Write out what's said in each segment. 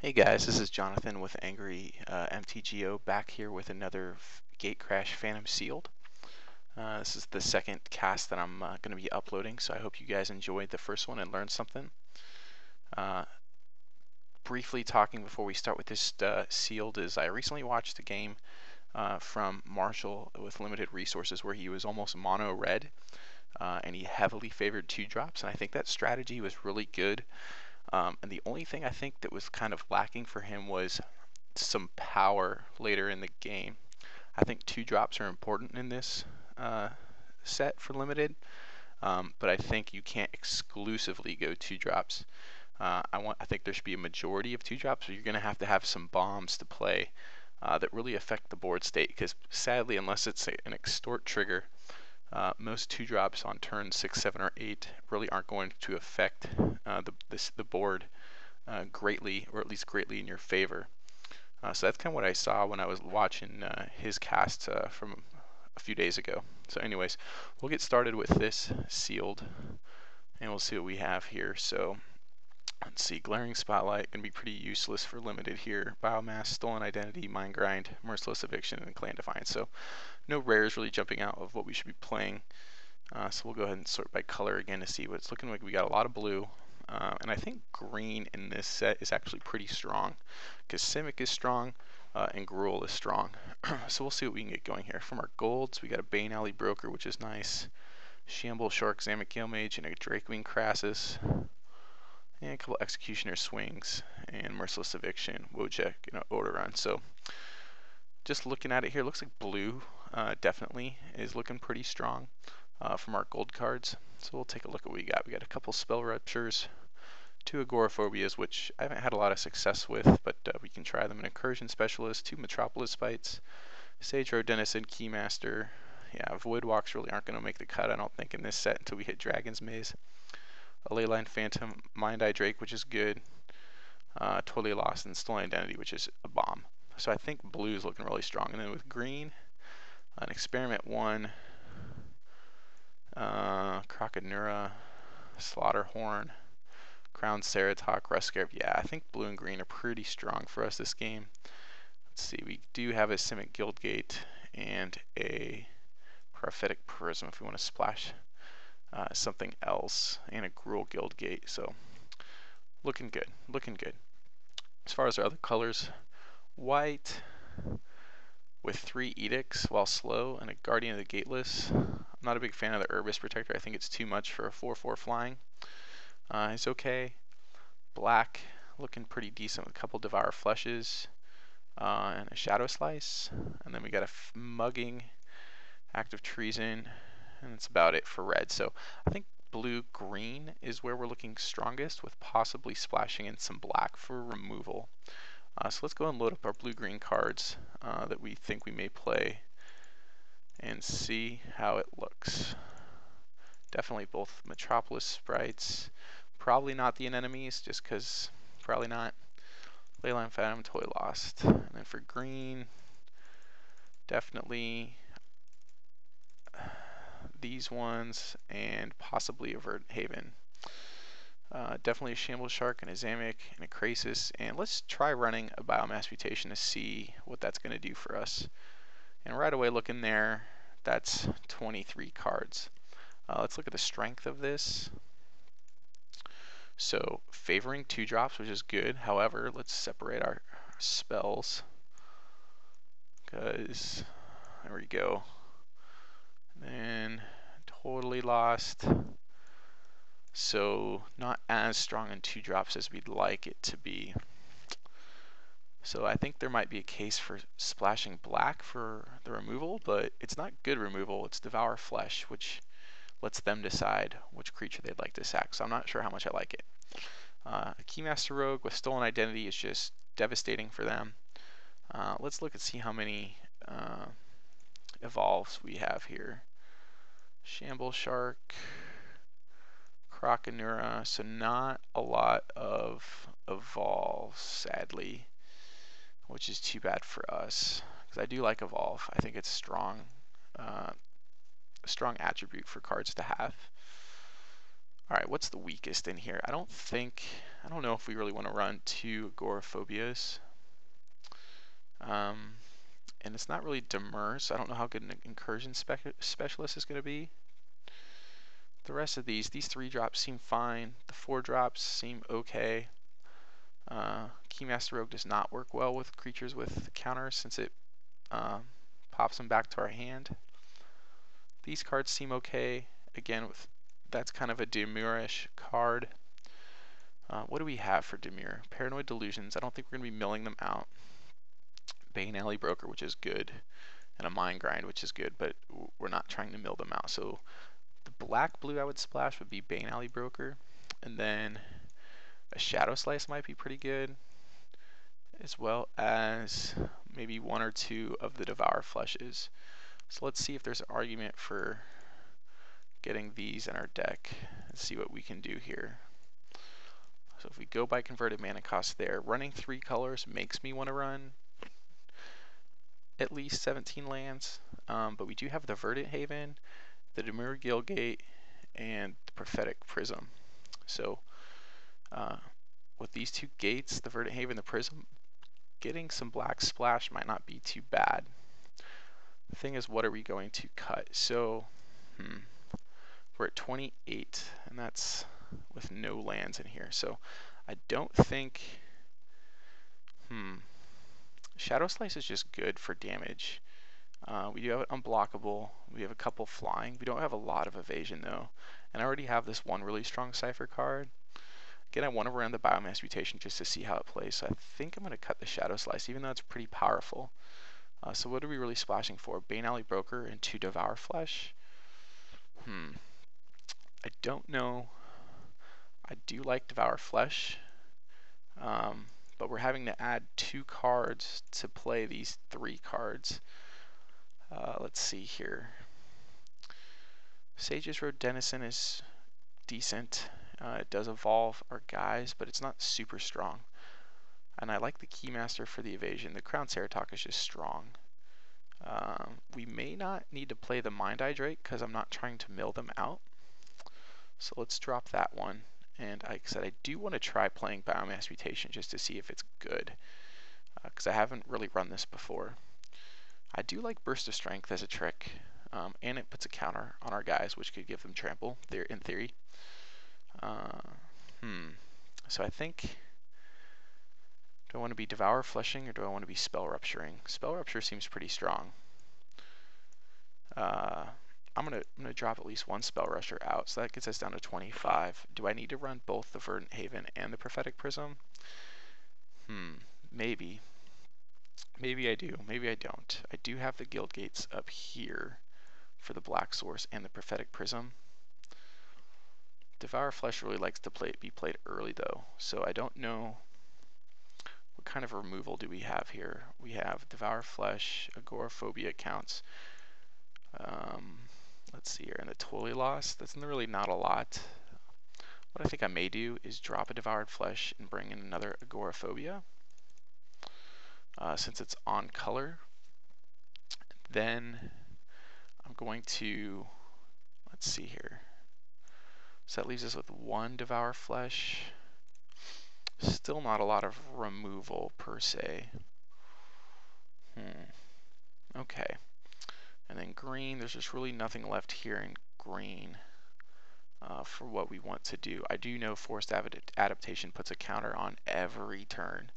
Hey guys, this is Jonathan with Angry MTGO back here with another Gatecrash Phantom Sealed. This is the second cast that I'm going to be uploading, so I hope you guys enjoyed the first one and learned something. Uh, Briefly talking before we start with this Sealed is I recently watched a game from Marshall with limited resources where he was almost mono red and he heavily favored 2-drops, and I think that strategy was really good. And the only thing I think that was kind of lacking for him was some power later in the game. I think 2-drops are important in this set for limited, but I think you can't exclusively go 2-drops. I think there should be a majority of 2-drops, so you're going to have some bombs to play that really affect the board state, because sadly, unless it's an extort trigger, most 2-drops on turn 6, 7, or 8 really aren't going to affect the board greatly, or at least greatly in your favor. So that's kind of what I saw when I was watching his cast from a few days ago. So anyways, we'll get started with this Sealed, and we'll see what we have here. So let's see, Glaring Spotlight can be pretty useless for limited here. Biomass, Stolen Identity, Mind Grind, Merciless Eviction, and Clan Defiance. So no rares really jumping out of what we should be playing. So we'll go ahead and sort by color again to see what it's looking like. We got a lot of blue. And I think green in this set is actually pretty strong, because Simic is strong and Gruul is strong. So we'll see what we can get going here. From our golds, we got a Bane Alley Broker, which is nice. Shamble Shark, Zamek Gale Mage, and a Drakewing Crassus. And a couple Executioner Swings, and Merciless Eviction, Wojek, and an Odorun. So just looking at it here, looks like blue definitely is looking pretty strong from our gold cards. So we'll take a look at what we got. We got a couple Spell Ruptures, 2 Agoraphobias, which I haven't had a lot of success with, but we can try them. An Incursion Specialist, 2 Metropolis Spites, Sage Road Denizen, Keymaster. Yeah, Void Walks really aren't going to make the cut, I don't think, in this set until we hit Dragon's Maze. A Leyline Phantom, Mind Eye Drake, which is good. Totally Lost, and Stolen Identity, which is a bomb. So I think blue is looking really strong. And then with green, an Experiment 1, Croconura, Slaughterhorn, Crown Ceratok, Ruscarab. Yeah, I think blue and green are pretty strong for us this game. Let's see, we do have a Simic Guildgate and a Prophetic Prism if we want to splash something else, and a Gruul Guildgate. So looking good, looking good. As far as our other colors, white with 3 Edicts while slow and a Guardian of the Gateless. I'm not a big fan of the Urbis Protector. I think it's too much for a 4/4 flying. It's okay. Black looking pretty decent with a couple Devour Fleshes and a Shadow Slice. And then we got a Mugging, Act of Treason, and that's about it for red. So I think blue-green is where we're looking strongest, with possibly splashing in some black for removal. So let's go and load up our blue-green cards that we think we may play and see how it looks. Definitely both Metropolis Sprites. Probably not the Anemones, just because probably not. Leyline Phantom, Totally Lost. And then for green, definitely these ones and possibly a Verdant Haven. Definitely a Shamble Shark and a Zamek and a Crasis. And let's try running a Biomass Mutation to see what that's going to do for us. And right away looking there, that's 23 cards. Let's look at the strength of this. So favoring 2-drops, which is good. However, let's separate our spells, because there we go. And then Totally Lost. So not as strong in 2-drops as we'd like it to be. So I think there might be a case for splashing black for the removal, but it's not good removal. It's Devour Flesh, which lets them decide which creature they'd like to sack. So I'm not sure how much I like it. A Keymaster Rogue with Stolen Identity is just devastating for them. Let's look and see how many evolves we have here. Shamble Shark, Croconura, so not a lot of evolves, sadly, which is too bad for us, because I do like evolve. I think it's strong, a strong attribute for cards to have. Alright, what's the weakest in here? I don't know if we really want to run two agoraphobias. And it's not really demur, so I don't know how good an incursion specialist is going to be. The rest of these 3-drops seem fine. The 4-drops seem okay. Keymaster Rogue does not work well with creatures with counters since it pops them back to our hand. These cards seem okay. Again, that's kind of a demurish card. What do we have for demure? Paranoid Delusions. I don't think we're going to be milling them out. Bane Alley Broker, which is good, and a Mind Grind, which is good, but we're not trying to mill them out. So the black-blue I would splash would be Bane Alley Broker, and then a Shadow Slice might be pretty good, as well as maybe 1 or 2 of the Devour Fleshes. So let's see if there's an argument for getting these in our deck. Let's see what we can do here. So if we go by converted mana cost there, running 3 colors makes me want to run at least 17 lands, but we do have the Verdant Haven, the Demure Guildgate, and the Prophetic Prism. So with these 2 gates, the Verdant Haven, the Prism, getting some black splash might not be too bad. The thing is, what are we going to cut? So we're at 28, and that's with no lands in here. So I don't think Shadow Slice is just good for damage. We do have it unblockable. We have a couple flying. We don't have a lot of evasion though. And I already have this one really strong Cypher card. Again, I want to run the Biomass Mutation just to see how it plays. So I think I'm going to cut the Shadow Slice, even though it's pretty powerful. So what are we really splashing for? Bane Alley Broker and 2 Devour Flesh? I don't know. I do like Devour Flesh. But we're having to add 2 cards to play these 3 cards. Let's see here. Sage's Road Denizen is decent. It does evolve our guys, but it's not super strong. And I like the Keymaster for the evasion. The Crown Ceratok is just strong. We may not need to play the Mind Eye Drake because I'm not trying to mill them out. So let's drop that one. And like I said, I do want to try playing Biomass Mutation just to see if it's good, because I haven't really run this before. I do like Burst of Strength as a trick, and it puts a counter on our guys, which could give them trample in theory. So I think, do I want to be Devour Fleshing or do I want to be Spell Rupturing? Spell Rupture seems pretty strong. I'm gonna drop at least 1 Spell Rusher out, so that gets us down to 25. Do I need to run both the Verdant Haven and the Prophetic Prism? Maybe. Maybe I do, maybe I don't. I do have the Guild Gates up here for the Black Source and the Prophetic Prism. Devour Flesh really likes to be played early though, so I don't know what kind of removal do we have here. We have Devour Flesh, Agoraphobia counts. Let's see here, and the Totally Lost, that's really not a lot. What I think I may do is drop a Devoured Flesh and bring in another Agoraphobia, since it's on color. Then I'm going to, let's see here. So that leaves us with 1 Devour Flesh. Still not a lot of removal per se. Okay. And then green, there's just really nothing left here in green for what we want to do. I do know Forced Adaptation puts a counter on every turn,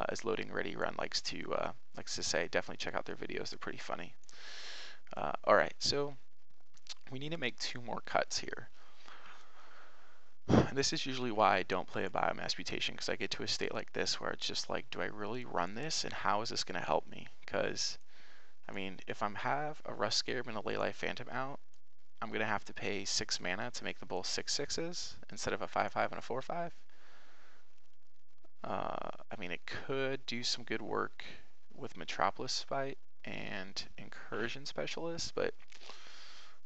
as Loading Ready Run likes to say. Definitely check out their videos, they're pretty funny. Alright, so we need to make 2 more cuts here. This is usually why I don't play a Biomass Mutation, because I get to a state like this where it's just like, do I really run this, and how is this going to help me? Because, I mean, if I have a Rust Scarab and a Leyline Phantom out, I'm going to have to pay 6 mana to make them both 6/6s instead of a 5/5 and a 4/5. I mean, it could do some good work with Metropolis Spite and Incursion Specialist, but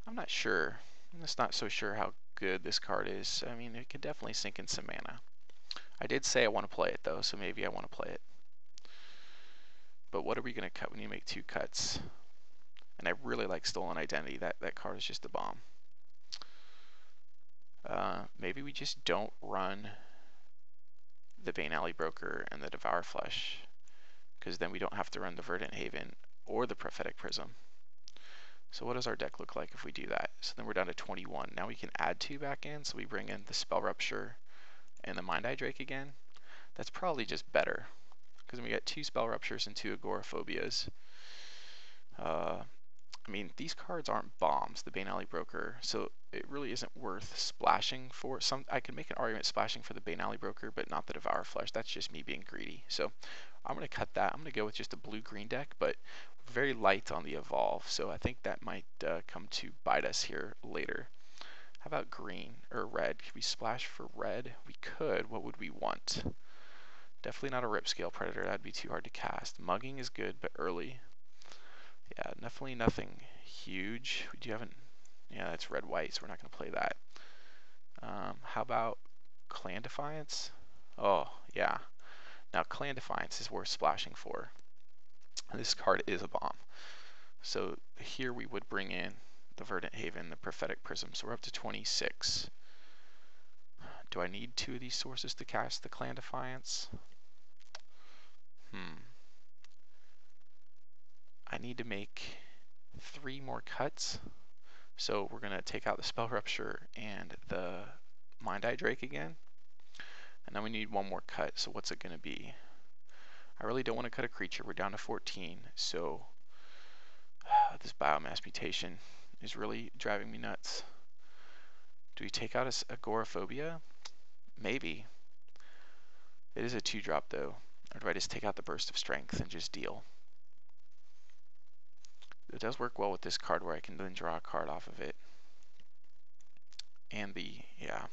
I'm not sure. I'm just not so sure how good this card is. I mean, it could definitely sink in some mana. I did say I want to play it though, so maybe I want to play it. But what are we going to cut when you make 2 cuts? And I really like Stolen Identity. That card is just a bomb. Maybe we just don't run the Bane Alley Broker and the Devour Flesh, because then we don't have to run the Verdant Haven or the Prophetic Prism. So what does our deck look like if we do that? So then we're down to 21. Now we can add 2 back in, so we bring in the Spell Rupture and the Mind Eye Drake again. That's probably just better, because we got 2 Spell Ruptures and 2 Agoraphobias. I mean, these cards aren't bombs, the Bane Alley Broker, so it really isn't worth splashing for. I could make an argument splashing for the Bane Alley Broker, but not the Devour Flesh. That's just me being greedy. So I'm going to cut that. I'm going to go with just a blue-green deck, but very light on the Evolve, so I think that might come to bite us here later. How about green or red? Could we splash for red? We could. What would we want? Definitely not a Ripscale Predator. That'd be too hard to cast. Mugging is good, but early. Yeah, definitely nothing huge. We do haven't. Yeah, that's red-white, so we're not going to play that. How about Clan Defiance? Oh, yeah. Now, Clan Defiance is worth splashing for. This card is a bomb. So here we would bring in the Verdant Haven, the Prophetic Prism. So we're up to 26. Do I need 2 of these sources to cast the Clan Defiance? I need to make 3 more cuts. So we're going to take out the Spell Rupture and the Mind Eye Drake again. And then we need 1 more cut. So what's it going to be? I really don't want to cut a creature. We're down to 14. So this Biomass Mutation is really driving me nuts. Do we take out Agoraphobia? Maybe. It is a 2-drop though. Or do I just take out the Burst of Strength and just deal? It does work well with this card where I can then draw a card off of it. And yeah.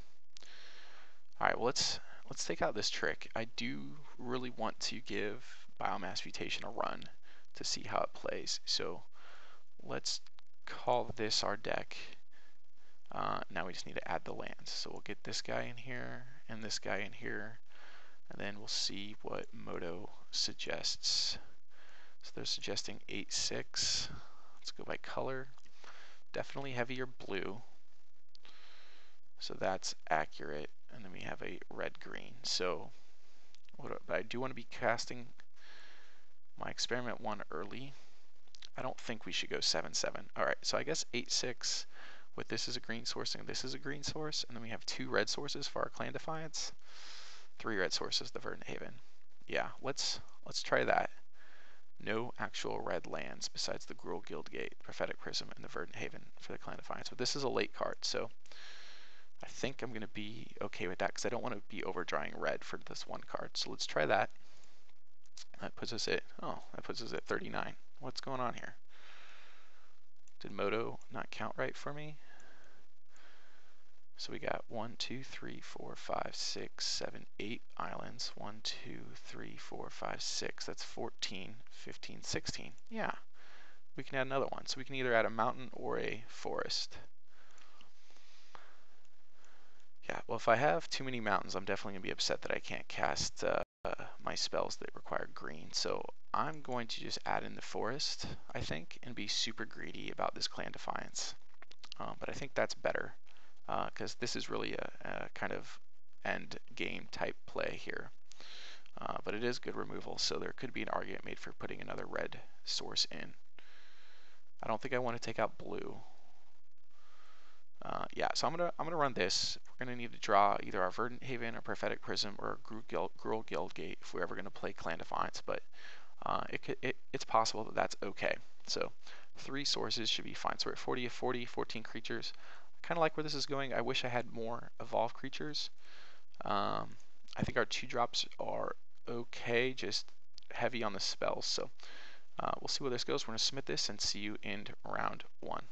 Alright, well let's take out this trick. I do really want to give Biomass Mutation a run to see how it plays. So let's call this our deck. Now we just need to add the lands. So we'll get this guy in here and this guy in here. And then we'll see what Moto suggests. So they're suggesting 8/6. Let's go by color. Definitely heavier blue. So that's accurate. And then we have a red-green. So but I do want to be casting my Experiment 1 early. I don't think we should go 7/7. Alright, so I guess 8/6 with this is a green source and this is a green source. And then we have 2 red sources for our Clan Defiance. 3 red sources, the Verdant Haven. Yeah, let's try that. No actual red lands besides the Gruul Guildgate, Prophetic Prism, and the Verdant Haven for the Clan Defiance. But this is a late card, so I think I'm going to be okay with that because I don't want to be overdrawing red for this 1 card. So let's try that. That puts us at 39. What's going on here? Did Moto not count right for me? So we got 1, 2, 3, 4, 5, 6, 7, 8 islands. 1, 2, 3, 4, 5, 6. That's 14, 15, 16. Yeah, we can add another one. So we can either add a mountain or a forest. Yeah, well, if I have too many mountains, I'm definitely going to be upset that I can't cast my spells that require green. So I'm going to just add in the forest, I think, and be super greedy about this Clan Defiance. But I think that's better. Because this is really a kind of end game type play here. But it is good removal, so there could be an argument made for putting another red source in. I don't think I want to take out blue. Yeah, so I'm gonna run this. We're gonna need to draw either our Verdant Haven, or Prophetic Prism, or Gruul Guildgate if we're ever gonna play Clan Defiance. But it's possible that that's okay. So 3 sources should be fine. So we're at 40 of 40, 14 creatures. Kind of like where this is going. I wish I had more evolved creatures. I think our 2-drops are okay, just heavy on the spells. So we'll see where this goes. We're going to submit this and see you in round 1.